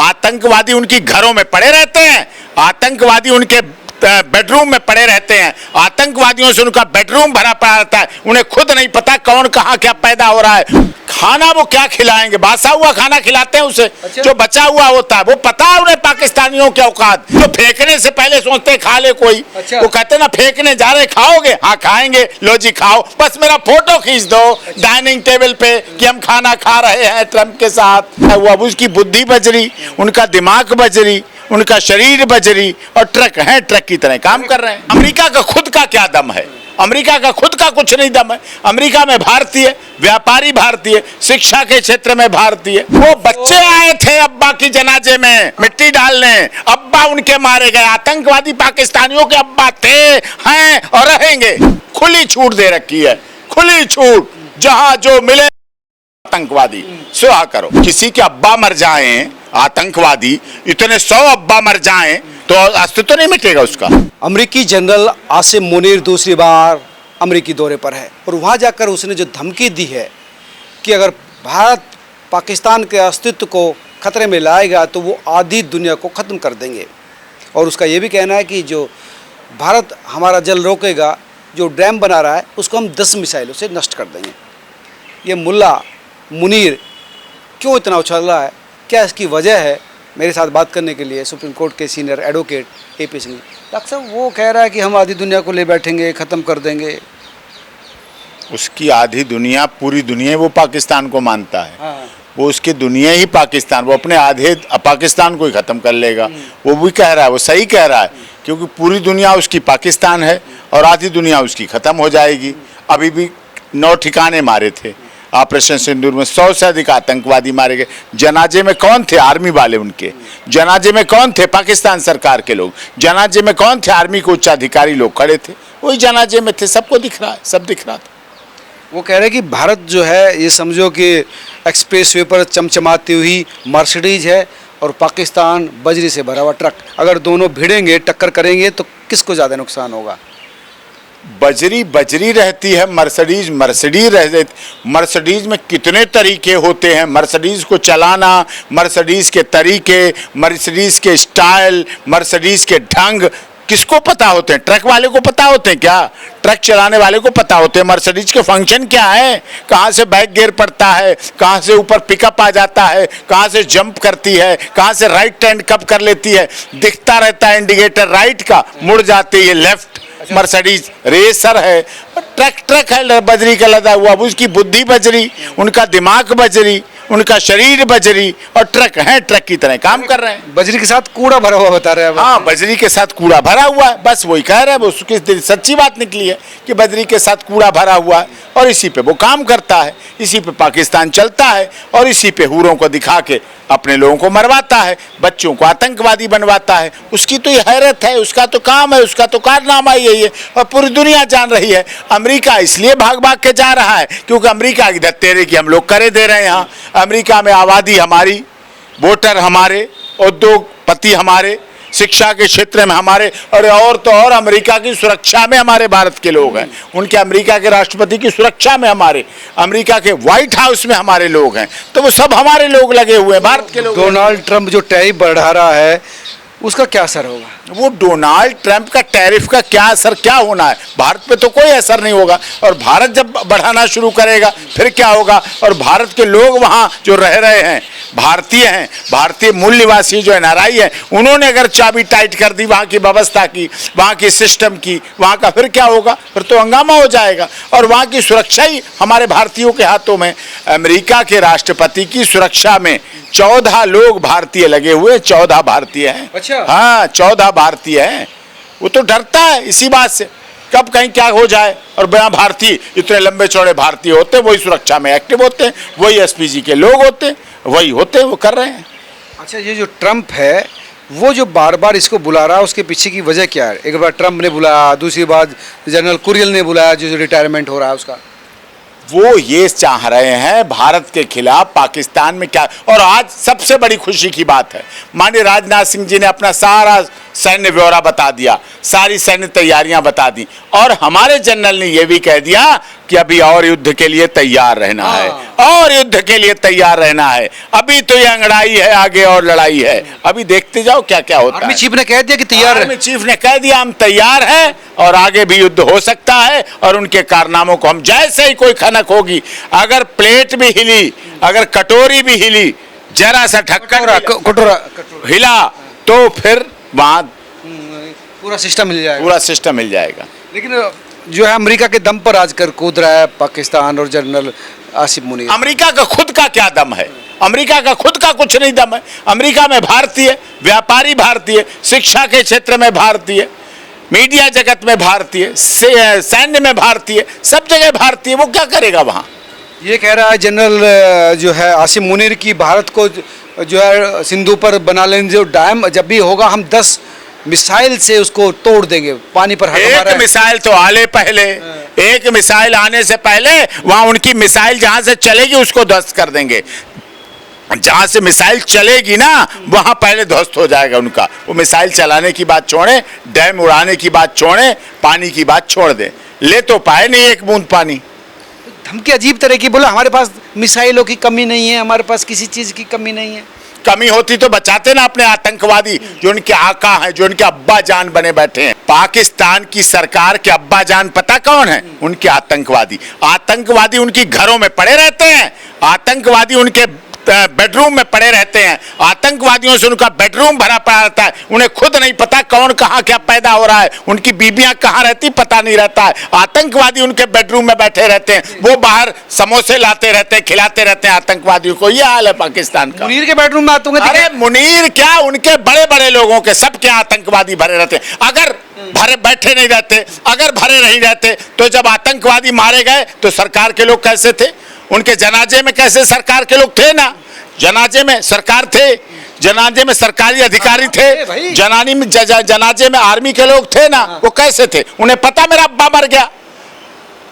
आतंकवादी उनकी घरों में पड़े रहते हैं, आतंकवादी उनके बेडरूम में पड़े रहते हैं, आतंकवादियों से उनका बेडरूम भरा पड़ा रहता है, उन्हें खुद नहीं पता कौन कहां क्या पैदा हो रहा है। खाना वो क्या खिलाएंगे, बासा हुआ खाना खिलाते हैं उसे। अच्छा। जो बचा हुआ होता है वो पता है उन्हें पाकिस्तानियों के औकात, जो फेंकने से पहले सोचते हैं खा ले कोई। अच्छा। वो कहते ना फेंकने जा रहे, खाओगे? हाँ खाएंगे, लो जी खाओ, बस मेरा फोटो खींच दो। अच्छा। डाइनिंग टेबल पे कि हम खाना खा रहे हैं ट्रंप के साथ। वो अब उसकी बुद्धि बजरी, उनका दिमाग बजरी, उनका शरीर बजरी, और ट्रक है, ट्रक की तरह काम कर रहे हैं। अमेरिका का खुद का क्या दम है? अमेरिका का खुद का कुछ नहीं दम है। अमेरिका में भारतीय व्यापारी, भारतीय शिक्षा के क्षेत्र में भारतीय। वो बच्चे आए थे अब्बा की जनाजे में मिट्टी डालने, अब्बा उनके मारे गए। आतंकवादी पाकिस्तानियों के अब्बा थे, हैं और रहेंगे। खुली छूट दे रखी है, खुली छूट, जहां जो मिले आतंकवादी सुहा करो। किसी के अब्बा मर जाएं आतंकवादी, इतने 100 अब्बा मर जाएं तो अस्तित्व नहीं मिटेगा उसका। अमेरिकी जनरल आसिम मुनीर दूसरी बार अमेरिकी दौरे पर है और वहाँ जाकर उसने जो धमकी दी है कि अगर भारत पाकिस्तान के अस्तित्व को खतरे में लाएगा तो वो आधी दुनिया को ख़त्म कर देंगे। और उसका ये भी कहना है कि जो भारत हमारा जल रोकेगा, जो डैम बना रहा है उसको हम 10 मिसाइलों से नष्ट कर देंगे। ये मुल्ला मुनीर क्यों इतना उछल रहा है, क्या इसकी वजह है? मेरे साथ बात करने के लिए सुप्रीम कोर्ट के senior advocate AP Singh. Doctor साहब, वो कह रहा है कि हम आधी दुनिया को ले बैठेंगे, ख़त्म कर देंगे। उसकी आधी दुनिया, पूरी दुनिया वो पाकिस्तान को मानता है। हाँ। वो उसकी दुनिया ही पाकिस्तान, वो अपने आधे पाकिस्तान को ही ख़त्म कर लेगा। वो भी कह रहा है, वो सही कह रहा है, क्योंकि पूरी दुनिया उसकी पाकिस्तान है और आधी दुनिया उसकी ख़त्म हो जाएगी। अभी भी 9 ठिकाने मारे थे ऑपरेशन सिंदूर में, 100 से अधिक आतंकवादी मारे गए। जनाजे में कौन थे? आर्मी वाले उनके। जनाजे में कौन थे? पाकिस्तान सरकार के लोग। जनाजे में कौन थे? आर्मी के उच्च अधिकारी लोग खड़े थे, वही जनाजे में थे। सबको दिख रहा है, सब दिख रहा था। वो कह रहे हैं कि भारत जो है, ये समझो कि एक्सप्रेस वे पर चमचमाती हुई मर्सिडीज है और पाकिस्तान बजरी से भरा हुआ ट्रक। अगर दोनों भिड़ेंगे, टक्कर करेंगे तो किसको ज़्यादा नुकसान होगा? बजरी बजरी रहती है, मर्सिडीज मर्सिडीज रहती। मर्सिडीज में कितने तरीके होते हैं, मर्सिडीज को चलाना, मर्सिडीज के तरीके, मर्सिडीज के स्टाइल, मर्सिडीज के ढंग किसको पता होते हैं? ट्रक वाले को पता होते हैं क्या? ट्रक चलाने वाले को पता होते हैं मर्सिडीज के फंक्शन क्या है, कहाँ से बैक गियर पड़ता है, कहाँ से ऊपर पिकअप आ जाता है, कहाँ से जंप करती है, कहाँ से राइट टर्न कब कर लेती है, दिखता रहता है इंडिकेटर राइट का, मुड़ जाती है लेफ्ट। मर्सिडीज रेसर है, ट्रक है बजरी का लदा हुआ। उसकी बुद्धि बजरी, उनका दिमाग बजरी, उनका शरीर बजरी, और ट्रक है, ट्रक की तरह काम कर रहे हैं। बजरी के साथ कूड़ा भरा हुआ बता रहे हैं। हाँ, बजरी के साथ कूड़ा भरा हुआ है, बस वही कह रहे हैं। वो उसकी सच्ची बात निकली है कि बजरी के साथ कूड़ा भरा हुआ है और इसी पे वो काम करता है, इसी पे पाकिस्तान चलता है और इसी पे हूरों को दिखा के अपने लोगों को मरवाता है, बच्चों को आतंकवादी बनवाता है। उसकी तो ये हैरत है, उसका तो काम है, उसका तो कारनामा यही है और पूरी दुनिया जान रही है। अमेरिका इसलिए भाग भाग के जा रहा है क्योंकि अमेरिका की धत्तेरे की हम लोग करे दे रहे हैं। यहाँ अमेरिका में आबादी हमारी, वोटर हमारे, उद्योगपति हमारे, शिक्षा के क्षेत्र में हमारे, और तो और अमेरिका की सुरक्षा में हमारे भारत के लोग हैं। उनके अमेरिका के राष्ट्रपति की सुरक्षा में हमारे, अमेरिका के व्हाइट हाउस में हमारे लोग हैं। तो वो सब हमारे लोग लगे हुए हैं, भारत के लोग। डोनाल्ड ट्रंप जो टैरिफ बढ़ा रहा है उसका क्या असर होगा? वो डोनाल्ड ट्रंप का टैरिफ का क्या असर, क्या होना है? भारत पे तो कोई असर नहीं होगा। और भारत जब बढ़ाना शुरू करेगा फिर क्या होगा? और भारत के लोग वहाँ जो रह रहे हैं, भारतीय हैं, भारतीय मूल निवासी जो NRI है, उन्होंने अगर चाबी टाइट कर दी वहाँ की व्यवस्था की, वहाँ की सिस्टम की, वहाँ का फिर क्या होगा? फिर तो हंगामा हो जाएगा। और वहाँ की सुरक्षा ही हमारे भारतीयों के हाथों में। अमेरिका के राष्ट्रपति की सुरक्षा में 14 लोग भारतीय लगे हुए, 14 भारतीय हैं। अच्छा। हाँ, 14 भारतीय हैं। वो तो डरता है इसी बात से, कब कहीं क्या हो जाए। और बिना भारतीय, इतने लंबे चौड़े भारतीय होते, वही सुरक्षा में एक्टिव होते हैं, वही SPG के लोग होते, वही होते, वो कर रहे हैं। अच्छा, ये जो ट्रंप है वो जो बार बार इसको बुला रहा है, उसके पीछे की वजह क्या है? एक बार ट्रंप ने बुलाया, दूसरी बार जनरल कुरियल ने बुलाया, जो रिटायरमेंट हो रहा है उसका। वो ये चाह रहे हैं भारत के खिलाफ पाकिस्तान में क्या। और आज सबसे बड़ी खुशी की बात है, माननीय राजनाथ सिंह जी ने अपना सारा सैन्य ब्यौरा बता दिया, सारी सैन्य तैयारियां बता दी, और हमारे जनरल ने यह भी कह दिया कि अभी और युद्ध के लिए तैयार रहना है, और युद्ध के लिए तैयार रहना है। अभी तो ये अंगड़ाई है, आगे और लड़ाई है। अभी देखते जाओ क्या क्या होता है। आर्मी चीफ ने कह दिया कि तैयार है। आर्मी चीफ ने कह दिया हम तैयार हैं और आगे भी युद्ध हो सकता है, और उनके कारनामों को हम, जैसे ही कोई खनक होगी, अगर प्लेट भी हिली, अगर कटोरी भी हिली, जरा सा ढक्कन कटोरा हिला, तो फिर वहां पूरा सिस्टम मिल जाएगा। पूरा सिस्टम मिल जाएगा। लेकिन जो है अमेरिका के दम पर आजकल कूद रहा है पाकिस्तान और जनरल आसिफ मुनीर। अमेरिका का खुद का क्या दम है? अमेरिका का खुद का कुछ नहीं दम है। अमेरिका में भारतीय, व्यापारी भारतीय, शिक्षा के क्षेत्र में भारतीय, मीडिया जगत में भारतीय, सैन्य में भारतीय, सब जगह भारतीय। वो क्या करेगा वहाँ? ये कह रहा है जनरल जो है आसिफ मुनीर की, भारत को जो है सिंधु पर बना लेंगे जो डैम, जब भी होगा हम 10 मिसाइल से उसको तोड़ देंगे। पानी पर एक मिसाइल तो आले पहले, एक मिसाइल आने से पहले वहां उनकी मिसाइल जहां से चलेगी उसको ध्वस्त कर देंगे। जहां से मिसाइल चलेगी ना वहां पहले ध्वस्त हो जाएगा उनका। वो मिसाइल चलाने की बात छोड़े, डैम उड़ाने की बात छोड़े, पानी की बात छोड़ दे, ले तो पाए नहीं एक बूंद पानी। धमकी अजीब तरह की, बोला हमारे पास मिसाइलों की कमी नहीं है, हमारे पास किसी चीज की कमी नहीं है। कमी होती तो बचाते ना अपने आतंकवादी, जो उनके आका हैं, जो उनके अब्बा जान बने बैठे हैं। पाकिस्तान की सरकार के अब्बा जान पता कौन है? उनके आतंकवादी। आतंकवादी उनकी घरों में पड़े रहते हैं, आतंकवादी उनके बेडरूम में पड़े रहते हैं, आतंकवादियों से उनका बेडरूम भरा पड़ा रहता है। उन्हें खुद नहीं पता कौन कहाँ क्या पैदा हो रहा है, उनकी बीबियां कहाँ रहती पता नहीं रहता है। आतंकवादी उनके बेडरूम में बैठे रहते हैं, वो बाहर समोसे लाते रहते हैं, खिलाते रहते हैं आतंकवादियों को। ये हाल है पाकिस्तान का। मुनीर के बेडरूम में आते होंगे। अरे मुनीर क्या, उनके बड़े बड़े लोगों के सबके आतंकवादी भरे रहते हैं। अगर भरे बैठे नहीं रहते, अगर भरे नहीं रहते, तो जब आतंकवादी मारे गए तो सरकार के लोग कैसे थे? उनके जनाजे में कैसे सरकार के लोग थे? ना जनाजे में सरकार थे, जनाजे में सरकारी अधिकारी थे, जनाजे में आर्मी के लोग थे ना। वो कैसे थे? उन्हें पता मेरा अब्बा मर गया।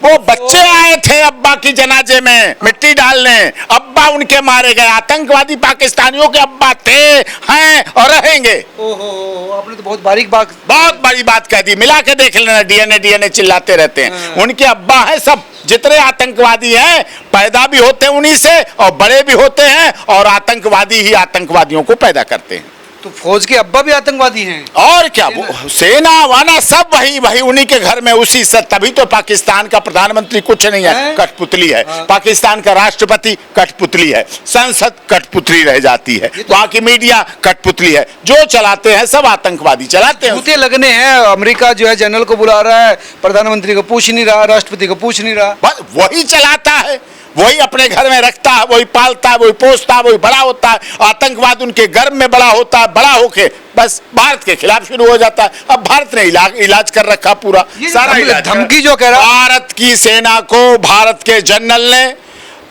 वो बच्चे आए थे अब्बा की जनाजे में मिट्टी डालने, अब्बा उनके मारे गए। आतंकवादी पाकिस्तानियों के अब्बा थे, हैं और रहेंगे। ओहो, आपने तो बहुत बड़ी बात कह दी। मिला के देख लेना, डीएनए चिल्लाते रहते हैं। उनके अब्बा हैं सब, जितने आतंकवादी हैं पैदा भी होते हैं उन्हीं से, और बड़े भी होते हैं, और आतंकवादी ही आतंकवादियों को पैदा करते हैं। तो फौज के अब्बा भी आतंकवादी हैं? और क्या, वो सेना वाना सब वही उन्हीं के घर में, उसी से। तभी तो पाकिस्तान का प्रधानमंत्री कुछ नहीं है, कठपुतली है। पाकिस्तान का राष्ट्रपति कठपुतली है, संसद कठपुतली रह जाती है, वहां की मीडिया कठपुतली है। जो चलाते हैं सब आतंकवादी चलाते हैं। जूते लगने हैं। अमेरिका जो है जनरल को बुला रहा है, प्रधानमंत्री को पूछ नहीं रहा, राष्ट्रपति को पूछ नहीं रहा। बस वही चलाता है, वही अपने घर में रखता है, वही पालता है, वही पोसता है, वही बड़ा होता है। आतंकवाद उनके गर्भ में बड़ा होता है, बड़ा होके बस भारत के खिलाफ शुरू हो जाता है। अब भारत ने इलाज कर रखा पूरा सारा इलाज। धमकी जो कह रहा है, भारत की सेना को भारत के जनरल ने,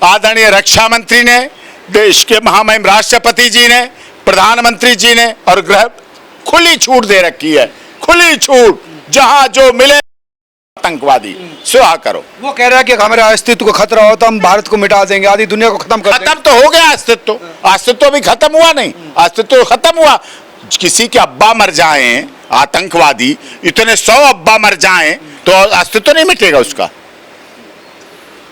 आदरणीय रक्षा मंत्री ने, देश के महामहिम राष्ट्रपति जी ने, प्रधानमंत्री जी ने और गृह खुली छूट दे रखी है। खुली छूट, जहां जो मिले आतंकवादी सुहा करो। वो कह रहा है कि हमारे अस्तित्व को खतरा हो तो हम भारत को मिटा देंगे, आधी दुनिया को खत्म कर देंगे। खत्म तो हो गया अस्तित्व, अस्तित्व भी खत्म हुआ नहीं, अस्तित्व खत्म हुआ। किसी के अब्बा मर जाएं आतंकवादी, इतने 100 अब्बा मर जाएं तो अस्तित्व नहीं मिटेगा उसका।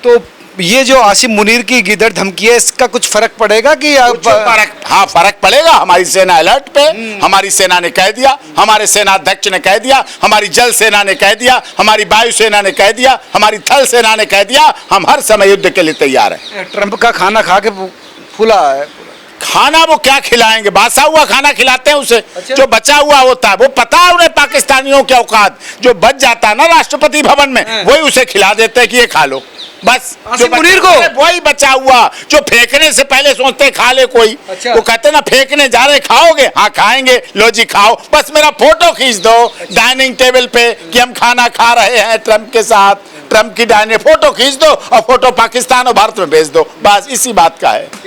तो ये जो आसिफ मुनीर की गिदड़ धमकी है, इसका कुछ फर्क पड़ेगा कि फर्क पड़ेगा। हमारी सेना अलर्ट पे, हमारी सेना ने कह दिया, हमारे सेना अध्यक्ष ने कह दिया, हमारी जल सेना ने कह दिया, हमारी वायु सेना ने कह दिया, हमारी थल सेना ने कह दिया, हम हर समय युद्ध के लिए तैयार हैं। ट्रंप का खाना खा के फूला है। खाना वो क्या खिलाएंगे? बासा हुआ खाना खिलाते हैं उसे। अच्छा। जो बचा हुआ होता है वो पता है उन्हें पाकिस्तानियों के औकात, जो बच जाता है ना राष्ट्रपति भवन में, वही उसे खिला देते हैं कि ये खा लो। बस जो मुनीर को वही बचा हुआ, जो फेंकने से पहले सोचते खा ले कोई। अच्छा। वो कहते ना फेंकने जा रहे, खाओगे? हाँ खाएंगे, लो जी खाओ, बस मेरा फोटो खींच दो। अच्छा। डाइनिंग टेबल पे कि हम खाना खा रहे हैं ट्रंप के साथ, ट्रंप की डाइनिंग फोटो खींच दो और फोटो पाकिस्तान और भारत में भेज दो, बस इसी बात का है।